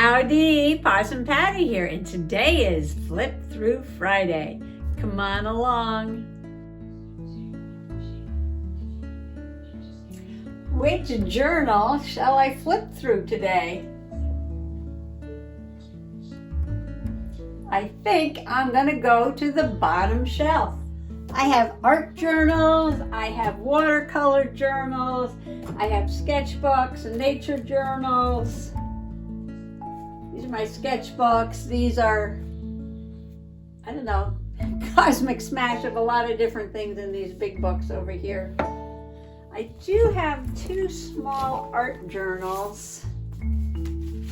Howdy, Possum Patty here, and today is Flip Through Friday. Come on along. Which journal shall I flip through today? I think I'm gonna go to the bottom shelf. I have art journals, I have watercolor journals, I have sketchbooks and nature journals. These are my sketchbooks. These are, I don't know, cosmic smash of a lot of different things in these big books over here. I do have two small art journals. You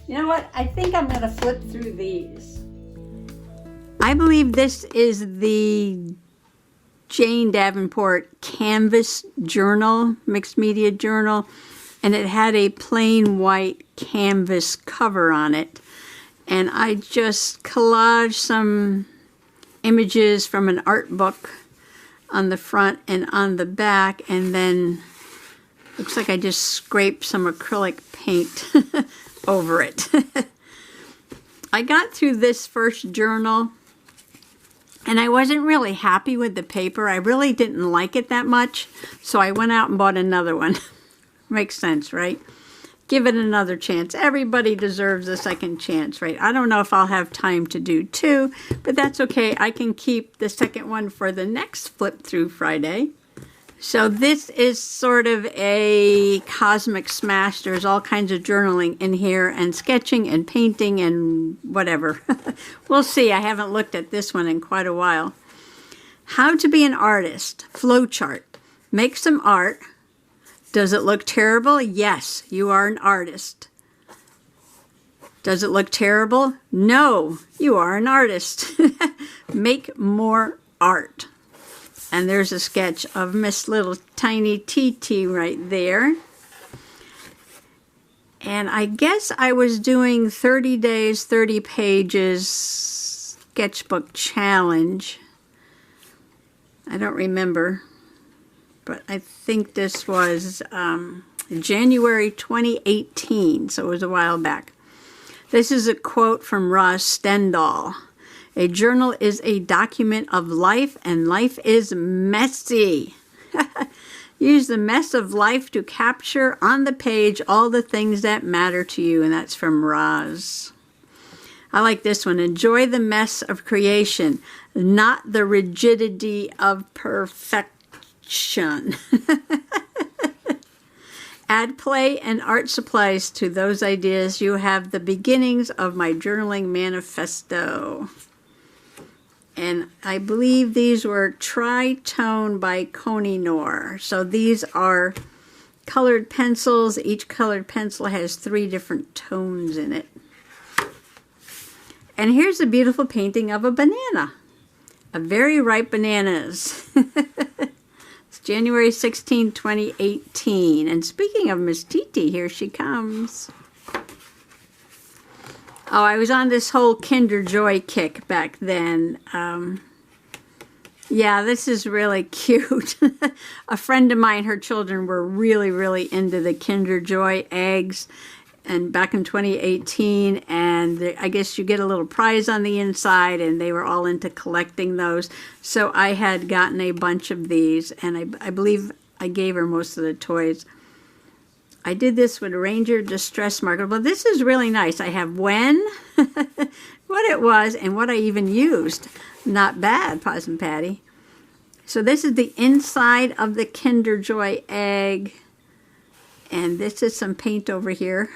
know what? I think I'm going to flip through these. I believe this is the Jane Davenport Canvas Journal, Mixed Media Journal, and it had a plain white canvas cover on it. And I just collaged some images from an art book on the front and on the back, and then looks like I just scraped some acrylic paint over it. I got through this first journal and I wasn't really happy with the paper. I really didn't like it that much, so I went out and bought another one. Makes sense, right? Give it another chance. Everybody deserves a second chance, right? I don't know if I'll have time to do two, but that's okay. I can keep the second one for the next Flip Through Friday. So this is sort of a cosmic smash. There's all kinds of journaling in here and sketching and painting and whatever. We'll see. I haven't looked at this one in quite a while. How to be an artist. Flowchart. Make some art. Does it look terrible? Yes, you are an artist. Does it look terrible? No, you are an artist. Make more art. And there's a sketch of Miss Little Tiny TT right there. And I guess I was doing 30 days, 30 pages sketchbook challenge. I don't remember. But I think this was January 2018, so it was a while back. This is a quote from Roz Stendhal. A journal is a document of life, and life is messy. Use the mess of life to capture on the page all the things that matter to you, and that's from Roz. I like this one. Enjoy the mess of creation, not the rigidity of perfection. Add play and art supplies to those ideas. You have the beginnings of my journaling manifesto. And I believe these were Tritone by Coney Noor. So these are colored pencils. Each colored pencil has 3 different tones in it. And here's a beautiful painting of a banana. A very ripe bananas. January 16, 2018. And speaking of Miss Titi, here she comes. Oh, I was on this whole Kinder Joy kick back then. Yeah, this is really cute. A friend of mine, her children were really, really into the Kinder Joy eggs. And back in 2018, and I guess you get a little prize on the inside, and they were all into collecting those. So I had gotten a bunch of these, and I believe I gave her most of the toys. I did this with Ranger Distress Marker. Well, this is really nice. I have when, what it was, and what I even used. Not bad, Possum Patty. So this is the inside of the Kinder Joy egg. And this is some paint over here.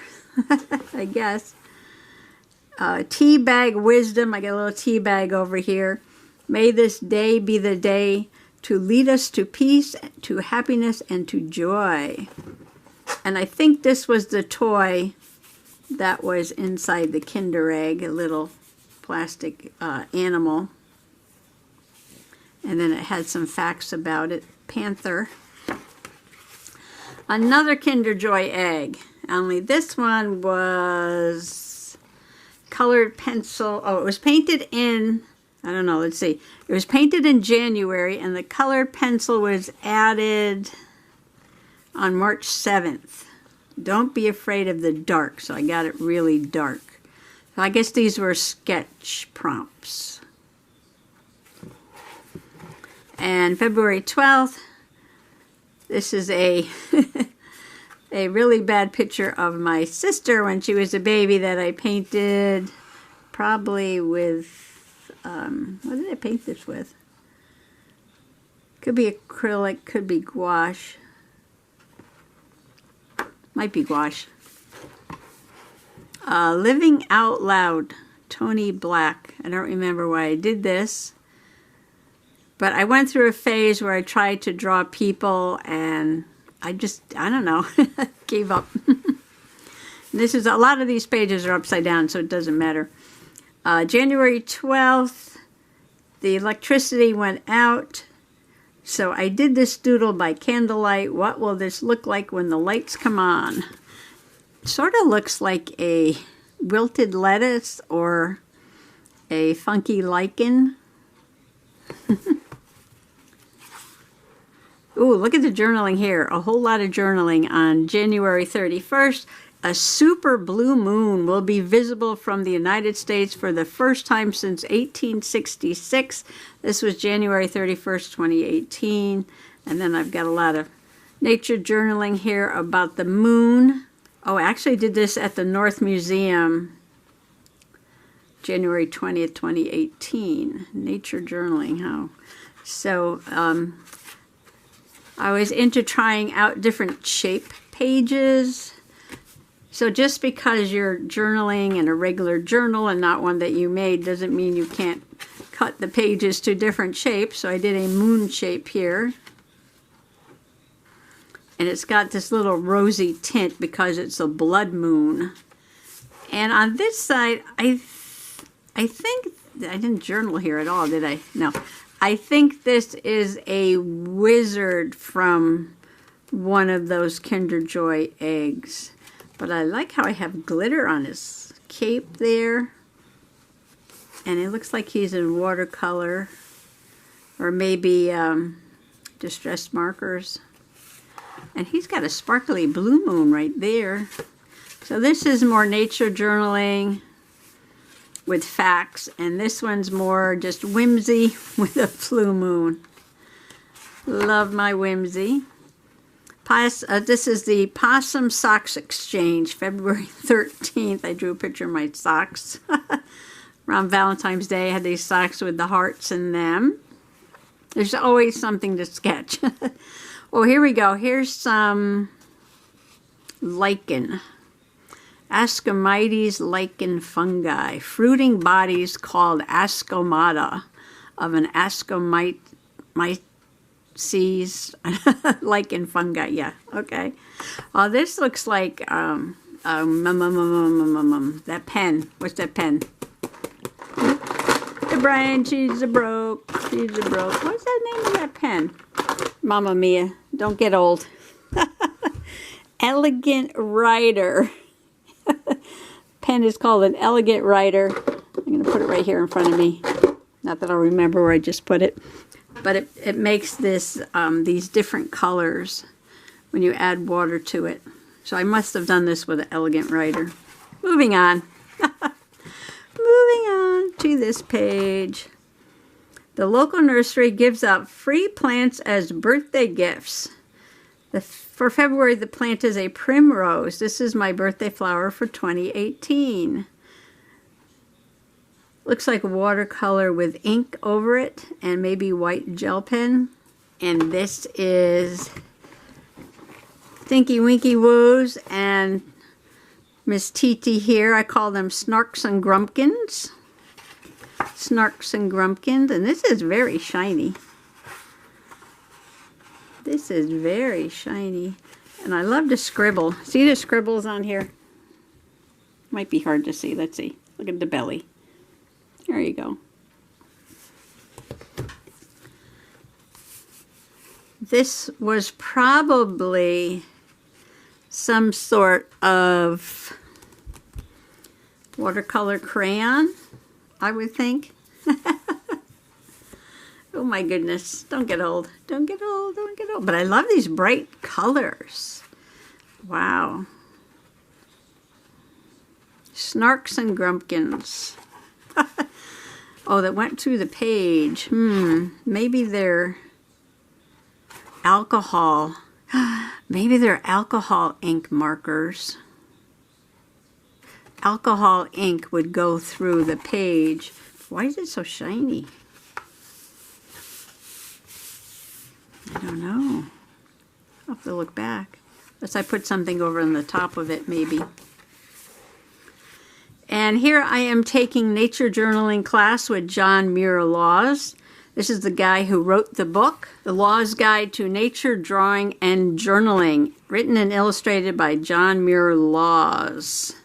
I guess. Tea bag wisdom. I got a little tea bag over here. May this day be the day to lead us to peace, to happiness, and to joy. And I think this was the toy that was inside the Kinder egg, a little plastic animal. And then it had some facts about it. Panther. Another Kinder Joy egg. Only this one was colored pencil. Oh, it was painted in, I don't know, let's see. It was painted in January, and the colored pencil was added on March 7th. Don't be afraid of the dark. So I got it really dark. So I guess these were sketch prompts. And February 12th, this is a a really bad picture of my sister when she was a baby that I painted probably with, what did I paint this with? Could be acrylic, could be gouache. Might be gouache. Living Out Loud, Tony Black. I don't remember why I did this. But I went through a phase where I tried to draw people and I don't know, gave up. This is, a lot of these pages are upside down, so it doesn't matter. January 12th, the electricity went out. So I did this doodle by candlelight. What will this look like when the lights come on? Sort of looks like a wilted lettuce or a funky lichen. Ooh, look at the journaling here. A whole lot of journaling on January 31st. A super blue moon will be visible from the United States for the first time since 1866. This was January 31st, 2018. And then I've got a lot of nature journaling here about the moon. Oh, I actually did this at the North Museum, January 20th, 2018. Nature journaling, how? So, I was into trying out different shape pages. So just because you're journaling in a regular journal and not one that you made doesn't mean you can't cut the pages to different shapes. So I did a moon shape here. And it's got this little rosy tint because it's a blood moon. And on this side, I think, I didn't journal here at all, did I? No. I think this is a wizard from one of those Kinder Joy eggs. But I like how I have glitter on his cape there. And it looks like he's in watercolor. Or maybe distress markers. And he's got a sparkly blue moon right there. So this is more nature journaling with facts, and this one's more just whimsy with a blue moon. Love my whimsy. This is the Possum Socks Exchange, February 13th. I drew a picture of my socks. Around Valentine's Day, I had these socks with the hearts in them. There's always something to sketch. Oh, here we go. Here's some lichen. Ascomyces lichen fungi, fruiting bodies called ascomata of an Ascomyces lichen fungi. Yeah, okay. Oh, this looks like that pen. What's that pen? The branches are broke. She's a broke. What's that name of that pen? Mamma mia! Don't get old. Elegant Writer. Pen is called an Elegant Writer. I'm going to put it right here in front of me. Not that I'll remember where I just put it. But it makes this these different colors when you add water to it. So I must have done this with an Elegant Writer. Moving on. Moving on to this page. The local nursery gives out free plants as birthday gifts. For February, the plant is a primrose. This is my birthday flower for 2018. Looks like watercolor with ink over it and maybe white gel pen. And this is Stinky Winky Woos and Miss Titi here. I call them Snarks and Grumpkins. Snarks and Grumpkins. And this is very shiny. This is very shiny. And I love to scribble. See the scribbles on here? Might be hard to see. Let's see. Look at the belly. There you go. This was probably some sort of watercolor crayon, I would think. Oh my goodness, don't get old, don't get old, don't get old. But I love these bright colors. Wow, Snarks and Grumpkins. Oh, that went through the page. Maybe they're alcohol. Maybe they're alcohol ink markers. Alcohol ink would go through the page. Why is it so shiny? I don't know. I'll have to look back. Unless I put something over on the top of it, maybe. And here I am taking nature journaling class with John Muir Laws. This is the guy who wrote the book, The Laws Guide to Nature, Drawing, and Journaling, written and illustrated by John Muir Laws.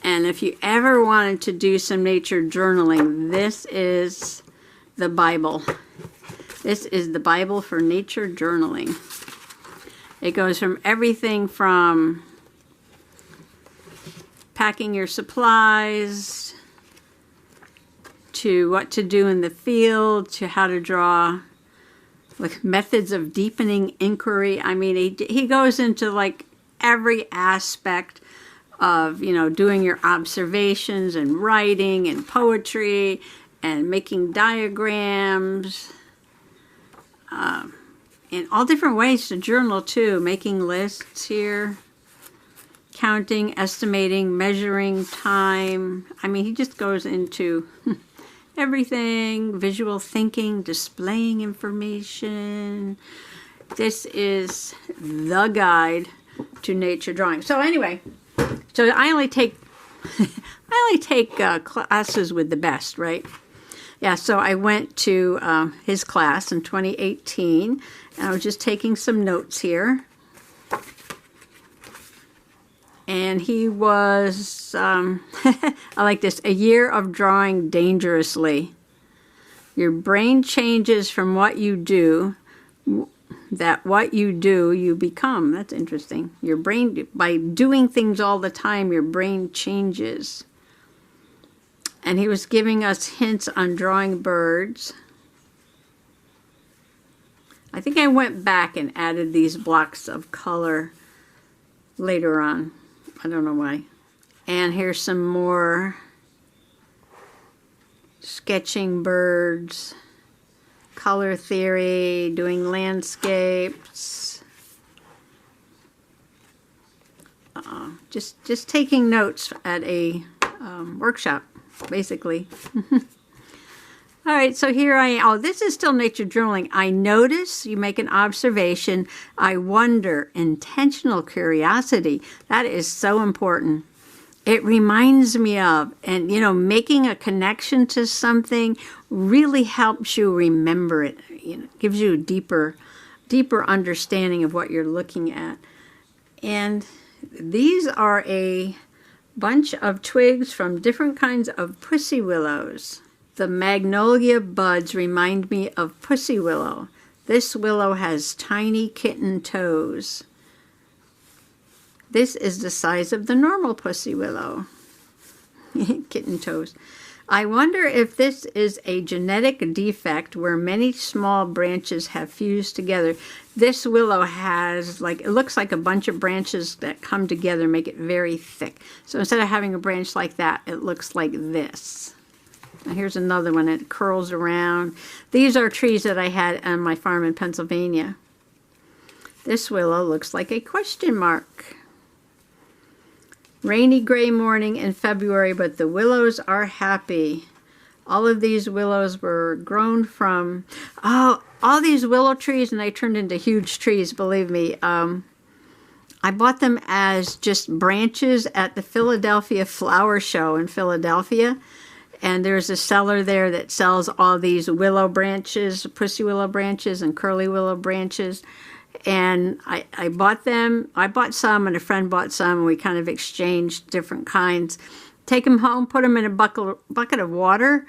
And if you ever wanted to do some nature journaling, this is the Bible. This is the Bible for nature journaling. It goes from everything from packing your supplies, to what to do in the field, to how to draw, like methods of deepening inquiry. I mean, he goes into like every aspect of, you know, doing your observations and writing and poetry and making diagrams, and all different ways to journal too, making lists here, counting, estimating, measuring time. I mean, he just goes into everything, visual thinking, displaying information. This is the guide to nature drawing. So anyway, so I only take classes with the best, right? Yeah, so I went to his class in 2018, and I was just taking some notes here. And he was, I like this, a year of drawing dangerously. Your brain changes from what you do, that what you do, you become. That's interesting. Your brain, by doing things all the time, your brain changes. And he was giving us hints on drawing birds. I think I went back and added these blocks of color later on. I don't know why. And here's some more sketching birds, color theory, doing landscapes. Just taking notes at a workshop, basically. All right, so here I am. Oh, this is still nature journaling. I notice, you make an observation. I wonder, intentional curiosity. That is so important. It reminds me of, and you know, making a connection to something really helps you remember it. You know, gives you a deeper understanding of what you're looking at. And these are a bunch of twigs from different kinds of pussy willows. The magnolia buds remind me of pussy willow. This willow has tiny kitten toes. This is the size of the normal pussy willow. Kitten toes. I wonder if this is a genetic defect where many small branches have fused together. This willow has, like, it looks like a bunch of branches that come together, make it very thick. So instead of having a branch like that, it looks like this. Now here's another one. It curls around. These are trees that I had on my farm in Pennsylvania. This willow looks like a question mark. Rainy gray morning in February, but the willows are happy. All of these willows were grown from, all these willow trees, and they turned into huge trees, believe me. I bought them as just branches at the Philadelphia Flower Show in Philadelphia. And there's a seller there that sells all these willow branches, pussy willow branches and curly willow branches. And I bought them. I bought some and a friend bought some, and we kind of exchanged different kinds. Take them home, put them in a bucket of water,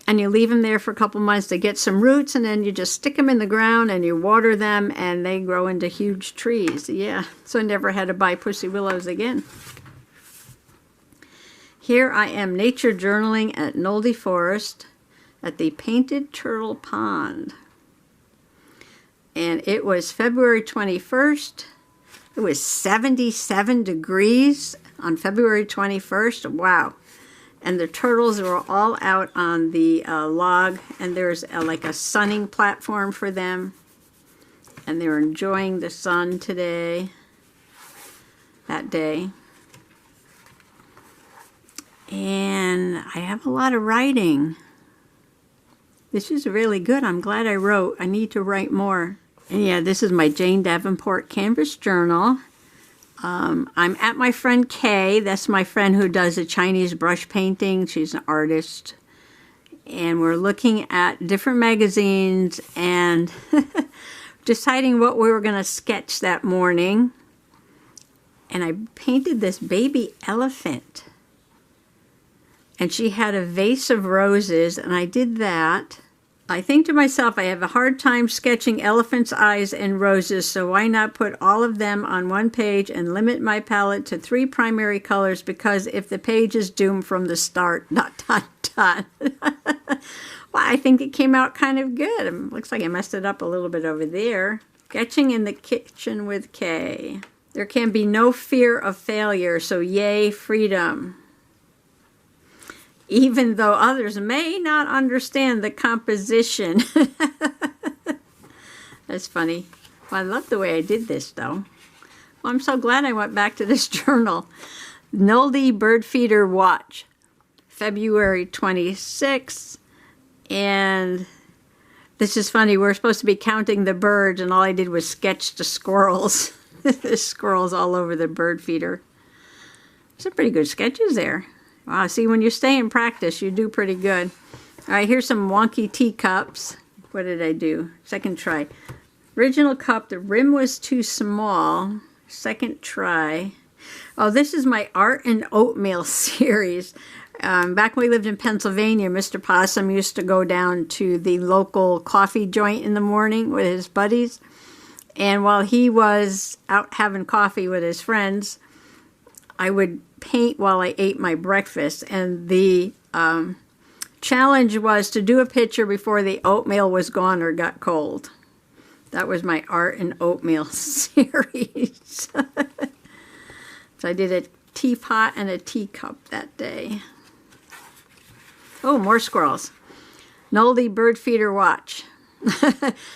and you leave them there for a couple months to get some roots, and then you just stick them in the ground and you water them, and they grow into huge trees. Yeah, so I never had to buy pussy willows again. Here I am nature journaling at Nolde Forest at the Painted Turtle Pond. And it was February 21st. It was 77 degrees. on February 21st. Wow. And the turtles were all out on the log, and there's like a sunning platform for them. And they were enjoying the sun that day. And I have a lot of writing. This is really good. I'm glad I wrote. I need to write more. And yeah, this is my Jane Davenport canvas journal. I'm at my friend Kay. That's my friend who does a Chinese brush painting. She's an artist. And we're looking at different magazines and deciding what we were going to sketch that morning. And I painted this baby elephant. And she had a vase of roses, and I did that. I think to myself, I have a hard time sketching elephant's eyes and roses, so why not put all of them on one page and limit my palette to 3 primary colors, because if the page is doomed from the start, ... Well, I think it came out kind of good. It looks like I messed it up a little bit over there. Sketching in the kitchen with Kay. There can be no fear of failure, so yay, freedom. Even though others may not understand the composition. That's funny. Well, I love the way I did this, though. Well, I'm so glad I went back to this journal. Nolde Bird Feeder Watch, February 26th. And this is funny. We're supposed to be counting the birds, and all I did was sketch the squirrels. There's squirrels all over the bird feeder. Some pretty good sketches there. Wow, see, when you stay in practice, you do pretty good. All right, here's some wonky teacups. What did I do? Second try. Original cup, the rim was too small. Second try. Oh, this is my Art and Oatmeal series. Back when we lived in Pennsylvania, Mr. Possum used to go down to the local coffee joint in the morning with his buddies. And while he was out having coffee with his friends, I would paint while I ate my breakfast, and the challenge was to do a picture before the oatmeal was gone or got cold. That was my Art and Oatmeal series. So I did a teapot and a teacup that day. Oh, more squirrels. Nolde Bird Feeder Watch.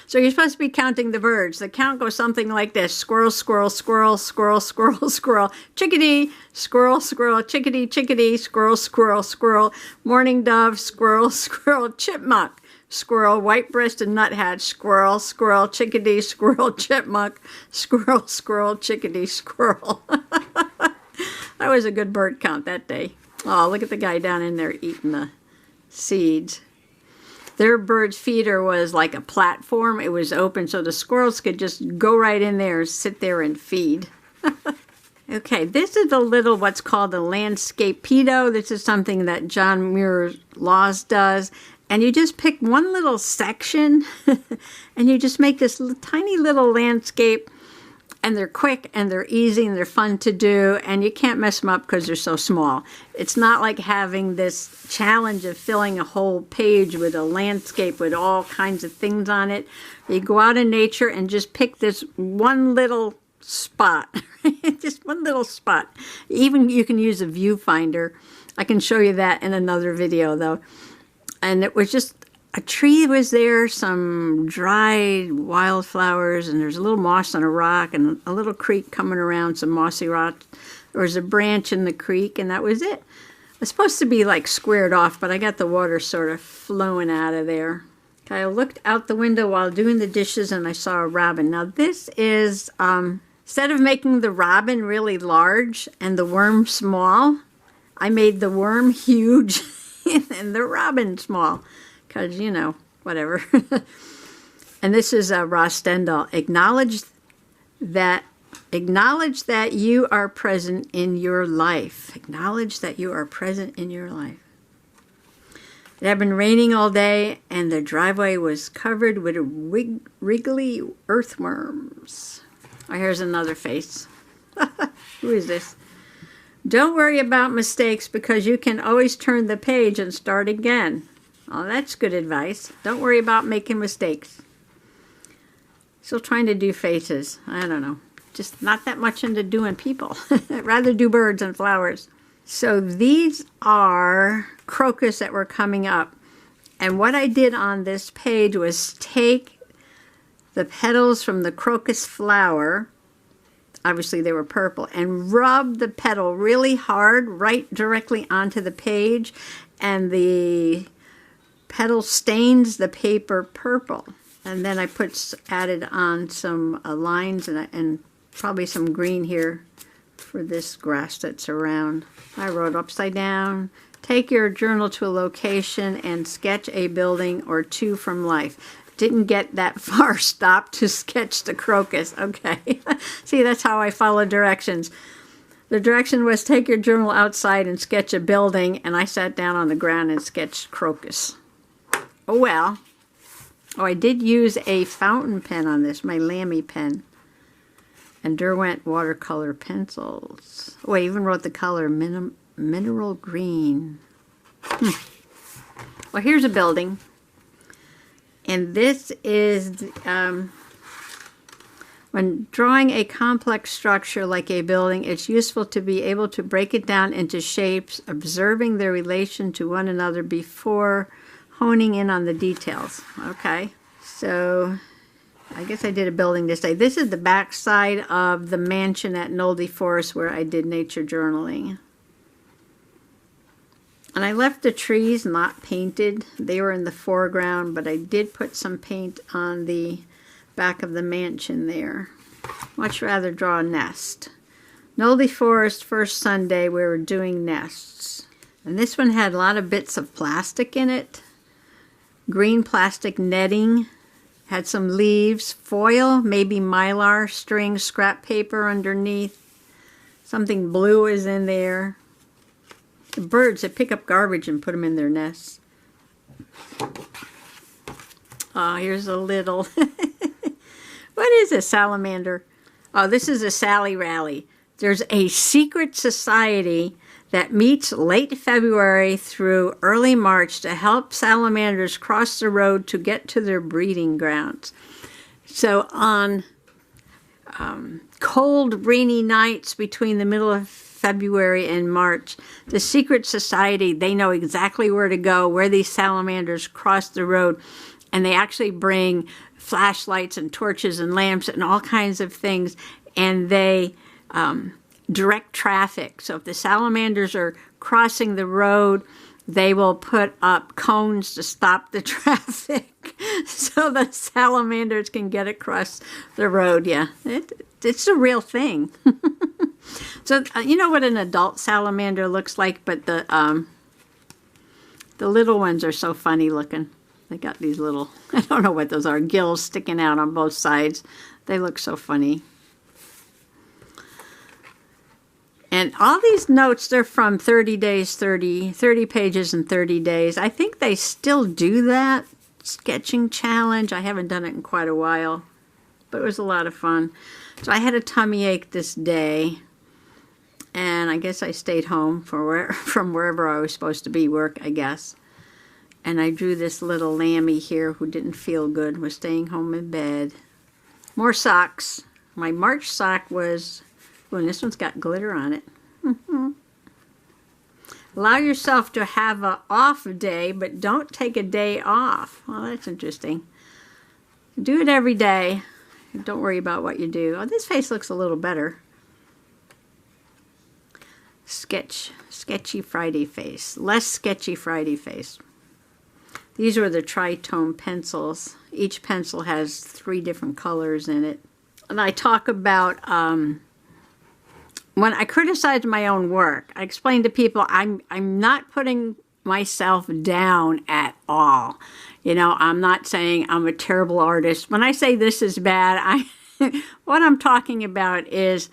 So you're supposed to be counting the birds. The count goes something like this: squirrel, squirrel, squirrel, squirrel, squirrel, squirrel, chickadee, squirrel, squirrel, chickadee, chickadee, squirrel, squirrel, squirrel, mourning dove, squirrel, squirrel, chipmunk, squirrel, white-breasted nuthatch, squirrel, squirrel, chickadee, squirrel, chipmunk, squirrel, squirrel, chickadee, squirrel. That was a good bird count that day. Oh, look at the guy down in there eating the seeds. Their bird's feeder was like a platform. It was open so the squirrels could just go right in there, sit there and feed. Okay, this is a little what's called a landscape pedo. This is something that John Muir Laws does. And you just pick one little section and you just make this tiny little landscape. And they're quick and they're easy and they're fun to do, and you can't mess them up because they're so small. It's not like having this challenge of filling a whole page with a landscape with all kinds of things on it. You go out in nature and just pick this one little spot. Just one little spot. Even you can use a viewfinder. I can show you that in another video though. And it was just a tree was there, some dried wildflowers, and there's a little moss on a rock and a little creek coming around, some mossy rocks. There was a branch in the creek, and that was it. It's supposed to be like squared off, but I got the water sort of flowing out of there. I looked out the window while doing the dishes, and I saw a robin. Now this is, instead of making the robin really large and the worm small, I made the worm huge and the robin small. Because, you know, whatever. And this is Ross Stendhal. Acknowledge that you are present in your life. Acknowledge that you are present in your life. It had been raining all day, and the driveway was covered with wriggly earthworms. Oh, here's another face. Who is this? Don't worry about mistakes, because you can always turn the page and start again. Oh, that's good advice. Don't worry about making mistakes. Still trying to do faces. I don't know. just not that much into doing people. I'd rather do birds and flowers. So these are crocus that were coming up. And what I did on this page was take the petals from the crocus flower, obviously they were purple, and rub the petal really hard right directly onto the page, and the petal stains the paper purple. And then I added on some lines and probably some green here for this grass that's around. I wrote upside down, take your journal to a location and sketch a building or two from life. Didn't get that far, stopped to sketch the crocus. Okay, see, that's how I follow directions. The direction was take your journal outside and sketch a building, and I sat down on the ground and sketched crocus. Oh well. Oh, I did use a fountain pen on this, my Lamy pen. And Derwent watercolor pencils. Oh, I even wrote the color mineral green. Well, here's a building. And this is, when drawing a complex structure like a building, it's useful to be able to break it down into shapes, observing their relation to one another before honing in on the details. Okay, so I guess I did a building this day. This is the back side of the mansion at Nolde Forest where I did nature journaling. And I left the trees not painted. They were in the foreground, but I did put some paint on the back of the mansion there. Much rather draw a nest. Nolde Forest, first Sunday, we were doing nests. And this one had a lot of bits of plastic in it. Green plastic netting, had some leaves, foil, maybe mylar, string, scrap paper underneath. Something blue is in there. The birds that pick up garbage and put them in their nests. Oh, here's a little. What is a salamander? Oh, this is a Sally Rally. There's a secret society that meets late February through early March to help salamanders cross the road to get to their breeding grounds. So on cold, rainy nights between the middle of February and March, the secret society, they know exactly where to go, where these salamanders cross the road, and they actually bring flashlights and torches and lamps and all kinds of things, and they direct traffic. So if the salamanders are crossing the road, they will put up cones to stop the traffic so the salamanders can get across the road. Yeah, it's a real thing. So you know what an adult salamander looks like, but the little ones are so funny looking. They got these little, I don't know what those are, gills sticking out on both sides. They look so funny. And all these notes, they're from 30 days, 30 pages in 30 days. I think they still do that sketching challenge. I haven't done it in quite a while, but it was a lot of fun. So I had a tummy ache this day, and I guess I stayed home from wherever I was supposed to be, work, I guess. And I drew this little lammy here who didn't feel good, was staying home in bed. More socks. My March sock was, well, and this one's got glitter on it. Allow yourself to have an off day, but don't take a day off. Well, that's interesting. Do it every day. Don't worry about what you do. Oh, this face looks a little better. Sketchy Friday face. Less sketchy Friday face. These were the tritone pencils. Each pencil has 3 different colors in it. And I talk about when I criticize my own work, I explain to people I'm not putting myself down at all. You know, I'm not saying I'm a terrible artist. When I say this is bad, what I'm talking about is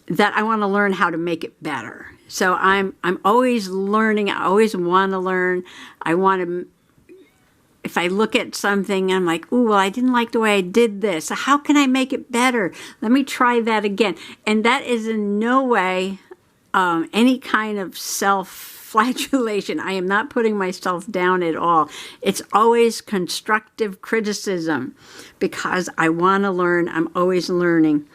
that I want to learn how to make it better. So I'm always learning. I always want to learn. I want to, if I look at something, I'm like, ooh, well, I didn't like the way I did this. So how can I make it better? Let me try that again. And that is in no way any kind of self-flagellation. I am not putting myself down at all. It's always constructive criticism because I want to learn. I'm always learning.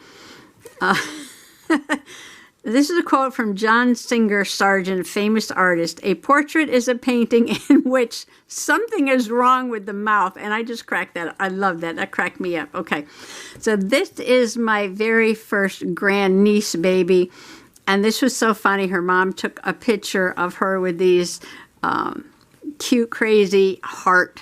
This is a quote from John Singer Sargent, famous artist. A portrait is a painting in which something is wrong with the mouth. And I just cracked that. I love that. That cracked me up. Okay. So this is my very first grandniece baby. And this was so funny. Her mom took a picture of her with these cute, crazy heart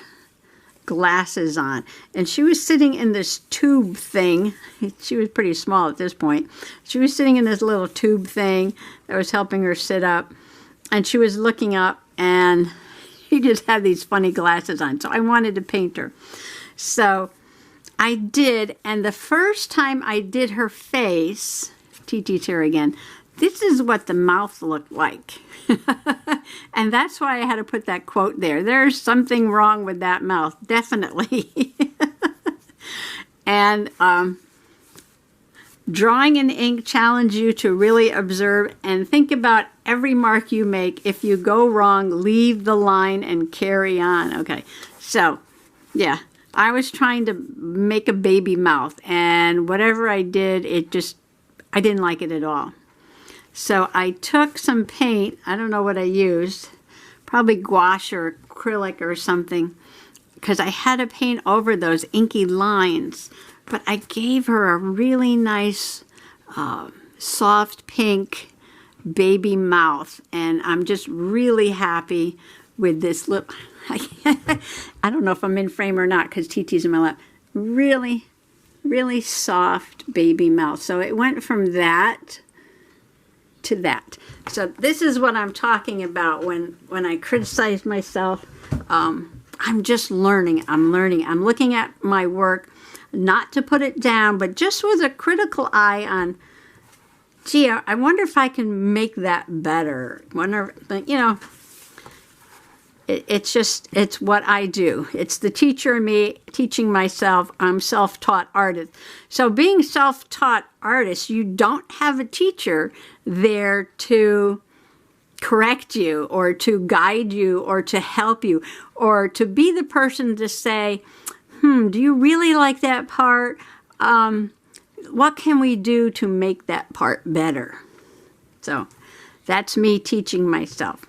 glasses on, and she was sitting in this tube thing. She was pretty small at this point. She was sitting in this little tube thing that was helping her sit up, and she was looking up, and she just had these funny glasses on. So I wanted to paint her. So I did, and the first time I did her face, TT's here again, this is what the mouth looked like. And that's why I had to put that quote there. There's something wrong with that mouth, definitely. And drawing in ink challenges you to really observe and think about every mark you make. If you go wrong, leave the line and carry on. Okay, so yeah, I was trying to make a baby mouth, and whatever I did, I didn't like it at all. So I took some paint, I don't know what I used, probably gouache or acrylic or something, because I had to paint over those inky lines. But I gave her a really nice, soft pink baby mouth, and I'm just really happy with this look. I don't know if I'm in frame or not because TT's in my lap. Really, really soft baby mouth. So it went from that to that. So this is what I'm talking about when I criticize myself. I'm just learning. I'm learning. I'm looking at my work, not to put it down, but just with a critical eye on, gee, I wonder if I can make that better. It's what I do. It's the teacher in me teaching myself. I'm self-taught artist. So being self-taught artist, you don't have a teacher there to correct you or to guide you or to help you or to be the person to say, do you really like that part? What can we do to make that part better? So that's me teaching myself.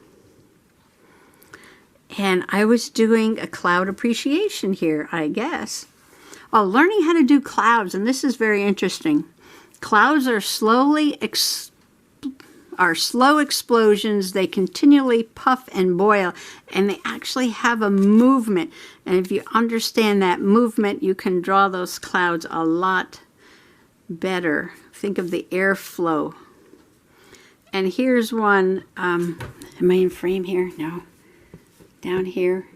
And I was doing a cloud appreciation here, I guess. Oh, learning how to do clouds, and this is very interesting. Clouds are slow explosions. They continually puff and boil, and they actually have a movement. And if you understand that movement, you can draw those clouds a lot better. Think of the airflow. And here's one. Am I in frame here? No. Down here.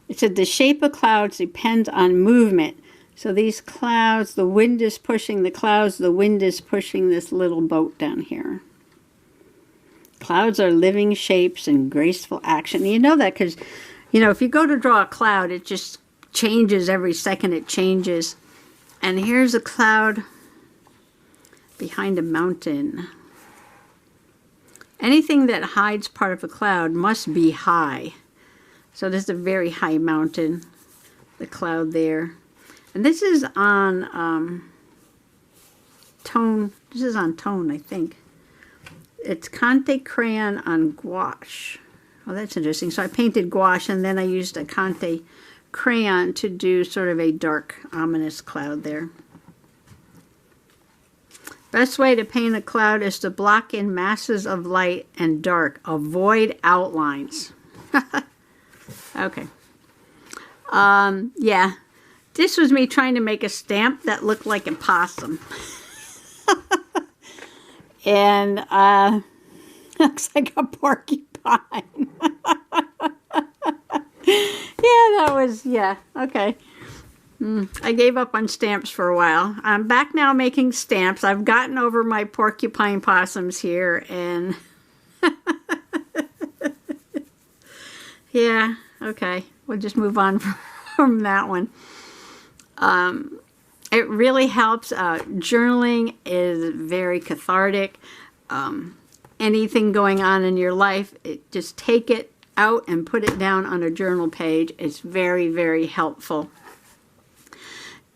It said the shape of clouds depends on movement. So these clouds, the wind is pushing the clouds, the wind is pushing this little boat down here. Clouds are living shapes and graceful action. You know that because, if you go to draw a cloud, it just changes every second it changes. And here's a cloud behind a mountain. Anything that hides part of a cloud must be high. So this is a very high mountain, the cloud there. And this is on tone. This is on tone, I think. It's Conte crayon on gouache. Oh, that's interesting. So I painted gouache, and then I used a Conte crayon to do sort of a dark, ominous cloud there. Best way to paint a cloud is to block in masses of light and dark. Avoid outlines. Okay. Yeah. This was me trying to make a stamp that looked like a possum. And looks like a porcupine. Yeah, okay. I gave up on stamps for a while. I'm back now making stamps. I've gotten over my porcupine possums here, and yeah, okay. We'll just move on from that one. It really helps. Journaling is very cathartic. Anything going on in your life, just take it out and put it down on a journal page. It's very, very helpful.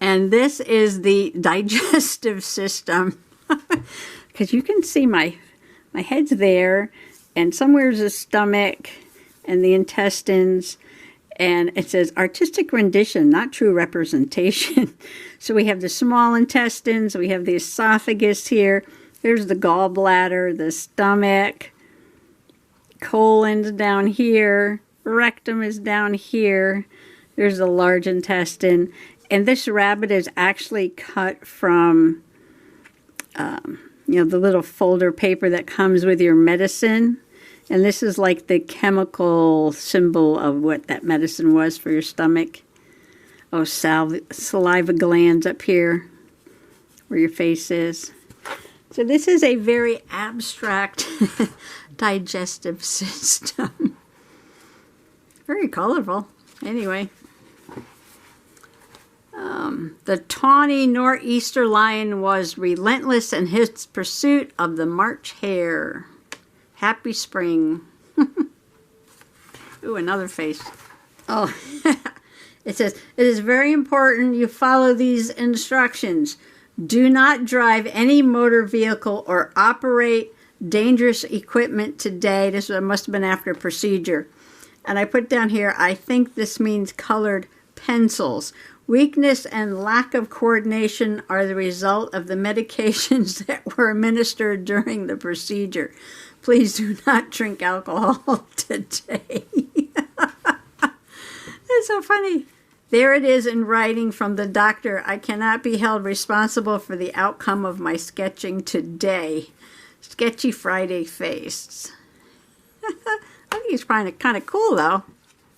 And this is the digestive system. Because you can see my head's there, and somewhere's the stomach and the intestines, and it says artistic rendition, not true representation. So we have the small intestines, we have the esophagus here, there's the gallbladder, the stomach, colon's down here, rectum is down here, there's the large intestine, and this rabbit is actually cut from the little folder paper that comes with your medicine. And this is like the chemical symbol of what that medicine was for your stomach. Oh, saliva glands up here where your face is. So this is a very abstract digestive system. Very colorful. Anyway. The tawny nor'easter lion was relentless in his pursuit of the March hare. Happy spring. Ooh, another face. Oh, it says, it is very important you follow these instructions. Do not drive any motor vehicle or operate dangerous equipment today. This must have been after a procedure. And I put down here, I think this means colored pencils. Weakness and lack of coordination are the result of the medications that were administered during the procedure. Please do not drink alcohol today. It's so funny. There it is in writing from the doctor. I cannot be held responsible for the outcome of my sketching today. Sketchy Friday face. I think he's kind of cool, though.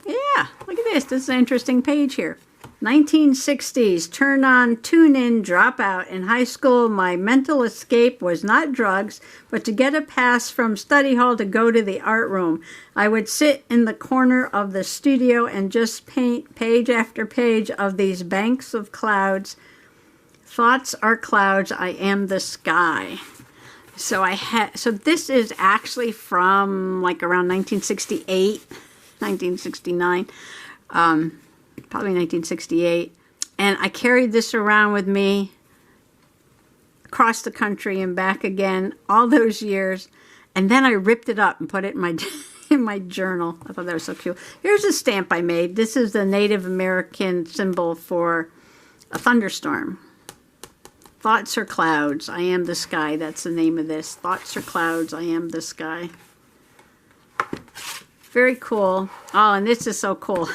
Yeah, look at this. This is an interesting page here. 1960s, turn on, tune in, drop out. In high school, my mental escape was not drugs, but to get a pass from study hall to go to the art room. I would sit in the corner of the studio and just paint page after page of these banks of clouds. Thoughts are clouds, I am the sky. So this is actually from like around 1968, 1969. Probably 1968, and I carried this around with me across the country and back again all those years, and then I ripped it up and put it in my in my journal. I thought that was so cute. Here's a stamp I made. This is the Native American symbol for a thunderstorm. Thoughts are clouds, I am the sky. That's the name of this. Thoughts are clouds, I am the sky. Very cool. Oh, and this is so cool.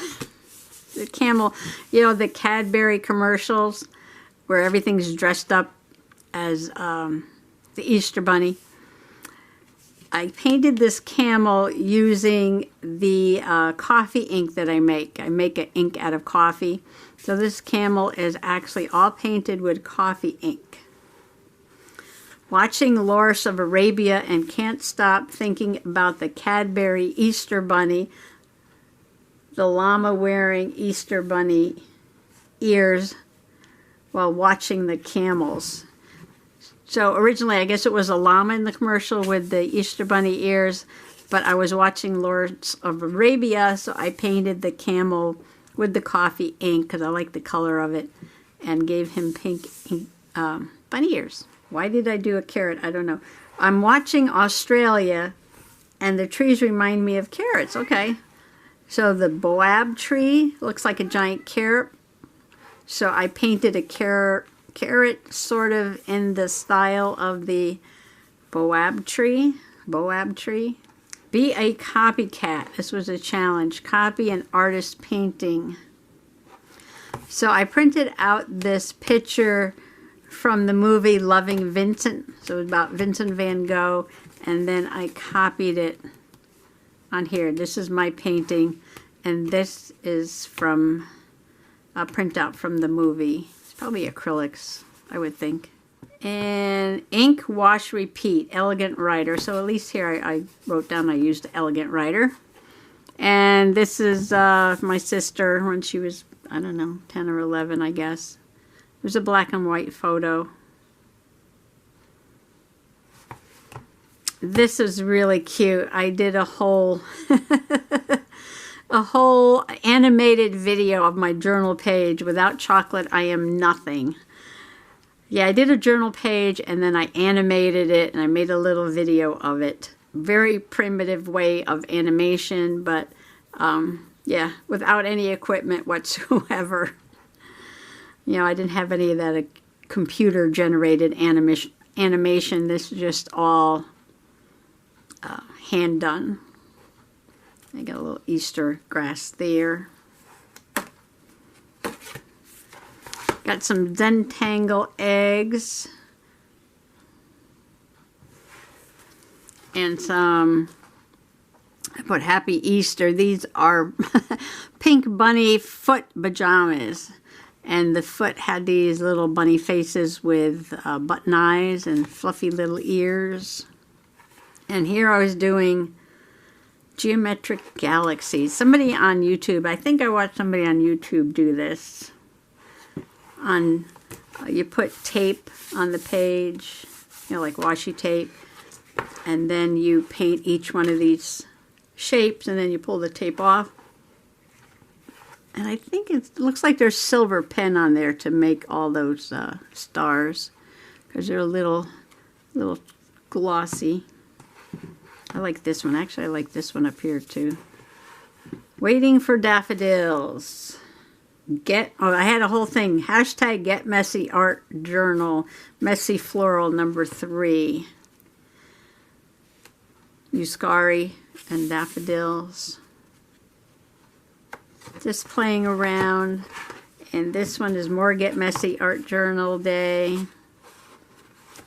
The camel, the Cadbury commercials where everything's dressed up as the Easter Bunny. I painted this camel using the coffee ink that I make. I make an ink out of coffee. So this camel is actually all painted with coffee ink. Watching Lawrence of Arabia and can't stop thinking about the Cadbury Easter Bunny. The llama wearing Easter Bunny ears while watching the camels. So originally, I guess it was a llama in the commercial with the Easter Bunny ears, but I was watching Lawrence of Arabia, so I painted the camel with the coffee ink because I like the color of it, and gave him pink bunny ears. Why did I do a carrot? I don't know. I'm watching Australia, and the trees remind me of carrots. Okay. So the boab tree looks like a giant carrot. So I painted a carrot sort of in the style of the boab tree. Be a copycat. This was a challenge. Copy an artist painting. So I printed out this picture from the movie Loving Vincent. So it was about Vincent van Gogh. And then I copied it on here. This is my painting, and this is from a printout from the movie. It's probably acrylics, I would think. And ink, wash, repeat, elegant writer. So at least here I wrote down I used elegant writer. And this is my sister when she was, I don't know, 10 or 11, I guess. It was a black and white photo. This is really cute. I did a whole a whole animated video of my journal page. Without chocolate, I am nothing. Yeah, I did a journal page and then I animated it and I made a little video of it. Very primitive way of animation, but yeah, without any equipment whatsoever. You know, I didn't have any of that computer-generated animation. This is just all hand-done. I got a little Easter grass there. Got some Zentangle eggs. And some, I put Happy Easter. These are pink bunny foot pajamas. And the foot had these little bunny faces with button eyes and fluffy little ears. And here I was doing geometric galaxies. Somebody on YouTube, I think I watched somebody on YouTube do this. You put tape on the page, you know, like washi tape. And then you paint each one of these shapes and then you pull the tape off. And I think it looks like there's silver pen on there to make all those stars, because they're a little glossy. I like this one. Actually, I like this one up here too. Waiting for daffodils. I had a whole thing. Hashtag Get Messy Art Journal. Messy Floral number 3. Euskari and daffodils. Just playing around. And this one is more Get Messy Art Journal Day.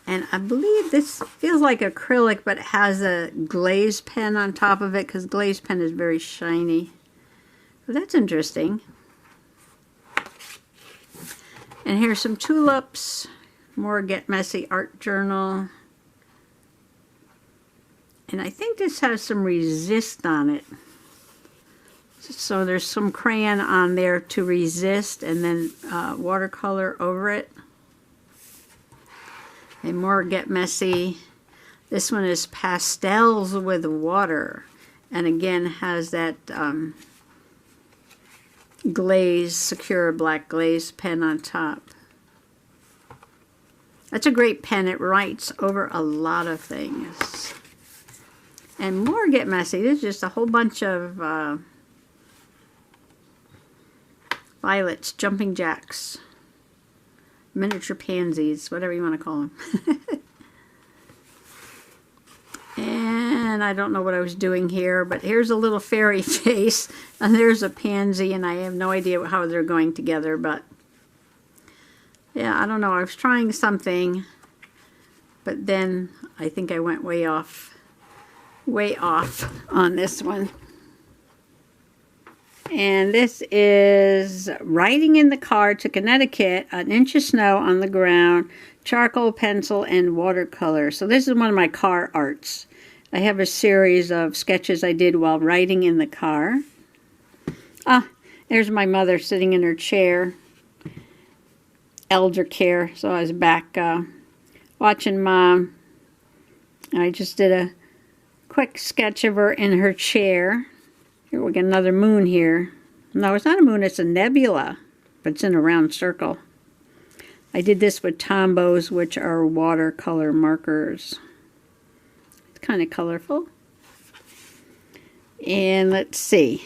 And I believe this feels like acrylic, but it has a glaze pen on top of it, because glaze pen is very shiny. So that's interesting. And here's some tulips. More Get Messy Art Journal. And I think this has some resist on it. So there's some crayon on there to resist, and then watercolor over it. And more Get Messy. This one is pastels with water. And again has that glaze, secure black glaze pen on top. That's a great pen. It writes over a lot of things. And more Get Messy. There's just a whole bunch of violets, jumping jacks, miniature pansies, whatever you want to call them. And I don't know what I was doing here, but here's a little fairy face, and there's a pansy, and I have no idea how they're going together, but yeah, I don't know. I was trying something, but then I think I went way off on this one. And this is riding in the car to Connecticut, an inch of snow on the ground, charcoal, pencil, and watercolor. So this is one of my car arts. I have a series of sketches I did while riding in the car. Ah, there's my mother sitting in her chair. Elder care. So I was back watching Mom. I just did a quick sketch of her in her chair. Here we got another moon here. No, it's not a moon, it's a nebula, but it's in a round circle. I did this with Tombos, which are watercolor markers. It's kind of colorful. And let's see.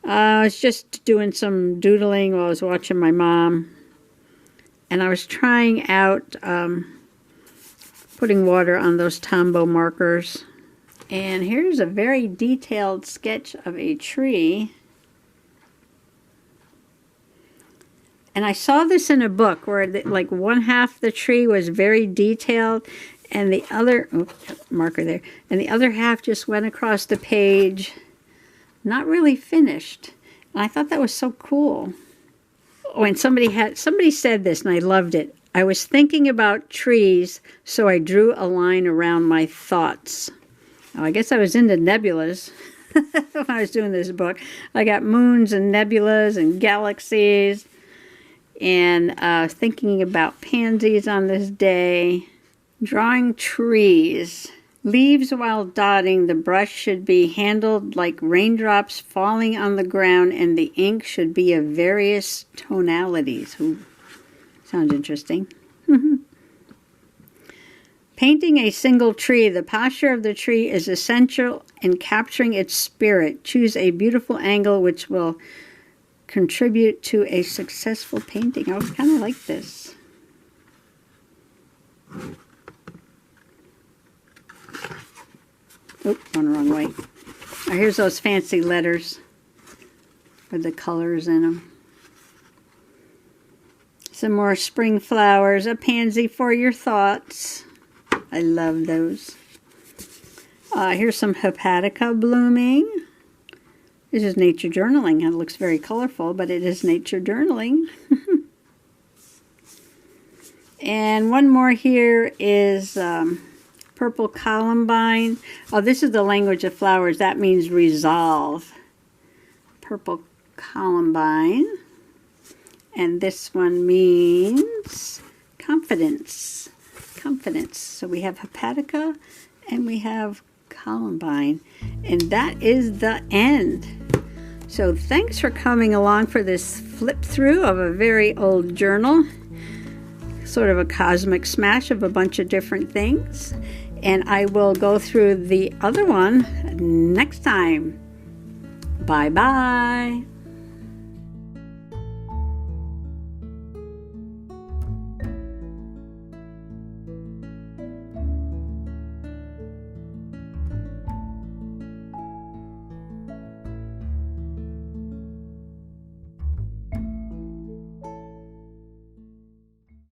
I was just doing some doodling while I was watching my mom. And I was trying out putting water on those Tombow markers. And here's a very detailed sketch of a tree. And I saw this in a book where like one half the tree was very detailed and the other, marker there, and the other half just went across the page, not really finished. And I thought that was so cool. Oh, and somebody said this and I loved it. I was thinking about trees, so I drew a line around my thoughts. Oh, I guess I was into nebulas when I was doing this book. I got moons and nebulas and galaxies, and thinking about pansies on this day, drawing trees. Leaves while dotting. The brush should be handled like raindrops falling on the ground, and the ink should be of various tonalities. Ooh, sounds interesting. Painting a single tree. The posture of the tree is essential in capturing its spirit. Choose a beautiful angle which will contribute to a successful painting. I kind of like this. Oh, one wrong way. Oh, here's those fancy letters with the colors in them. Some more spring flowers. A pansy for your thoughts. I love those. Here's some hepatica blooming. This is nature journaling. It looks very colorful, but it is nature journaling. And one more here is purple columbine. Oh, this is the language of flowers. That means resolve. Purple columbine. And this one means confidence. Confidence. So we have hepatica and we have columbine. And that is the end. So thanks for coming along for this flip through of a very old journal. Sort of a cosmic smash of a bunch of different things. And I will go through the other one next time. Bye-bye.